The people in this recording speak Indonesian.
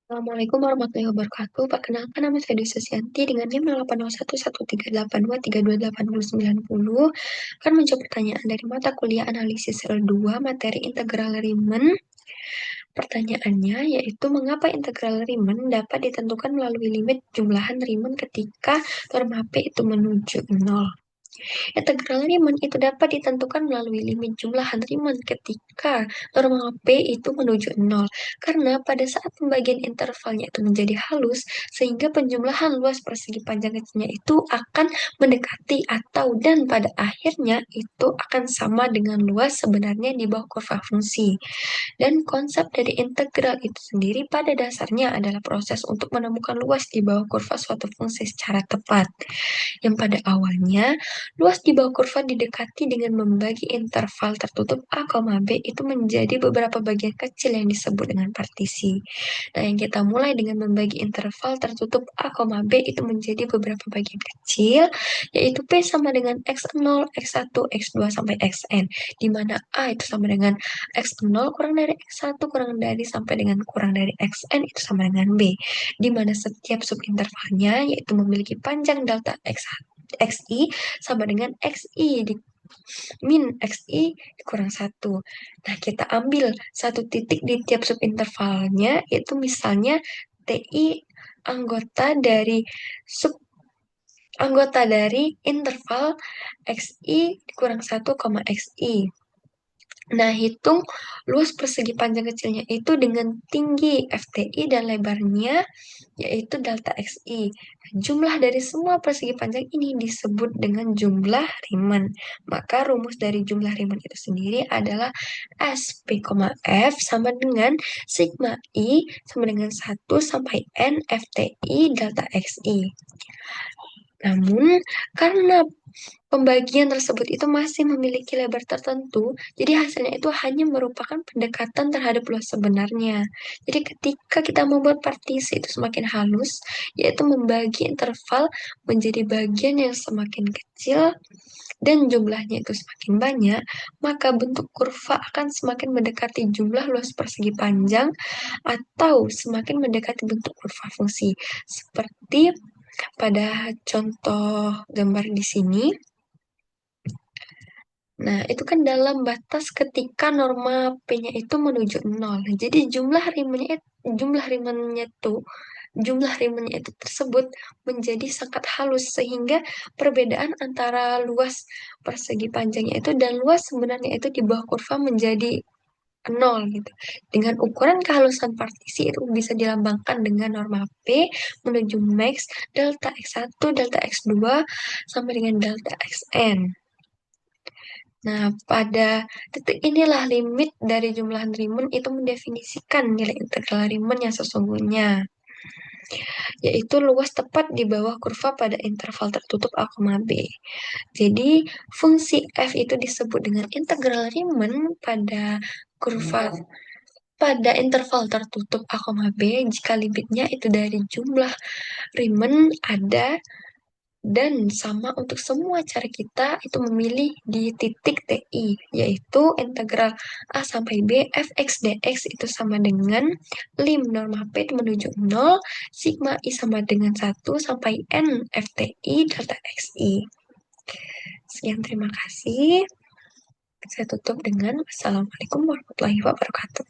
Assalamualaikum warahmatullahi wabarakatuh. Perkenalkan, nama saya Dwi Susianti dengan NIM 080113823290 akan menjawab pertanyaan dari mata kuliah analisis L2 materi integral Riemann. Pertanyaannya yaitu mengapa integral Riemann dapat ditentukan melalui limit jumlahan Riemann ketika norma P itu menuju 0. Integral Riemann itu dapat ditentukan melalui limit jumlahan Riemann ketika norma P itu menuju 0. Karena pada saat pembagian intervalnya itu menjadi halus, sehingga penjumlahan luas persegi panjang kecilnya itu akan mendekati atau dan pada akhirnya itu akan sama dengan luas sebenarnya di bawah kurva fungsi. Dan konsep dari integral itu sendiri pada dasarnya adalah proses untuk menemukan luas di bawah kurva suatu fungsi secara tepat. Yang pada awalnya, luas di bawah kurva didekati dengan membagi interval tertutup A, B itu menjadi beberapa bagian kecil yang disebut dengan partisi. Nah, yang kita mulai dengan membagi interval tertutup A, B itu menjadi beberapa bagian kecil, yaitu P sama dengan X0, X1, X2, sampai Xn, di mana A itu sama dengan X0 kurang dari X1 kurang dari sampai dengan kurang dari Xn itu sama dengan B, di mana setiap subintervalnya yaitu memiliki panjang delta xi sama dengan xi di min xi kurang 1. Nah, kita ambil satu titik di tiap subintervalnya, itu misalnya ti sub anggota dari interval xi kurang 1, xi. Nah, hitung luas persegi panjang kecilnya itu dengan tinggi FTI dan lebarnya yaitu delta XI. Jumlah dari semua persegi panjang ini disebut dengan jumlah Riemann. Maka rumus dari jumlah Riemann itu sendiri adalah SP, F sama dengan sigma I sama dengan 1 sampai N FTI delta XI. Namun, karena pembagian tersebut itu masih memiliki lebar tertentu, jadi hasilnya itu hanya merupakan pendekatan terhadap luas sebenarnya. Jadi ketika kita membuat partisi itu semakin halus, yaitu membagi interval menjadi bagian yang semakin kecil dan jumlahnya itu semakin banyak, maka bentuk kurva akan semakin mendekati jumlah luas persegi panjang atau semakin mendekati bentuk kurva fungsi. Seperti pada contoh gambar di sini. Nah, itu kan dalam batas ketika norma P-nya itu menuju 0. Jadi jumlah Riemann-nya itu tersebut menjadi sangat halus sehingga perbedaan antara luas persegi panjangnya itu dan luas sebenarnya itu di bawah kurva menjadi 0 gitu. Dengan ukuran kehalusan partisi itu bisa dilambangkan dengan norma P menuju max delta X1, delta X2 sampai dengan delta Xn. Nah, pada titik inilah limit dari jumlah Riemann itu mendefinisikan nilai integral Riemann yang sesungguhnya, yaitu luas tepat di bawah kurva pada interval tertutup A, B. Jadi, fungsi f itu disebut dengan integral Riemann pada interval tertutup A, B jika limitnya itu dari jumlah Riemann ada dan sama untuk semua cara kita itu memilih di titik TI, yaitu integral A sampai B fx dx itu sama dengan lim norma P itu menuju 0, sigma I sama dengan 1 sampai N FTI delta XI. Sekian, terima kasih. Saya tutup dengan Wassalamualaikum warahmatullahi wabarakatuh.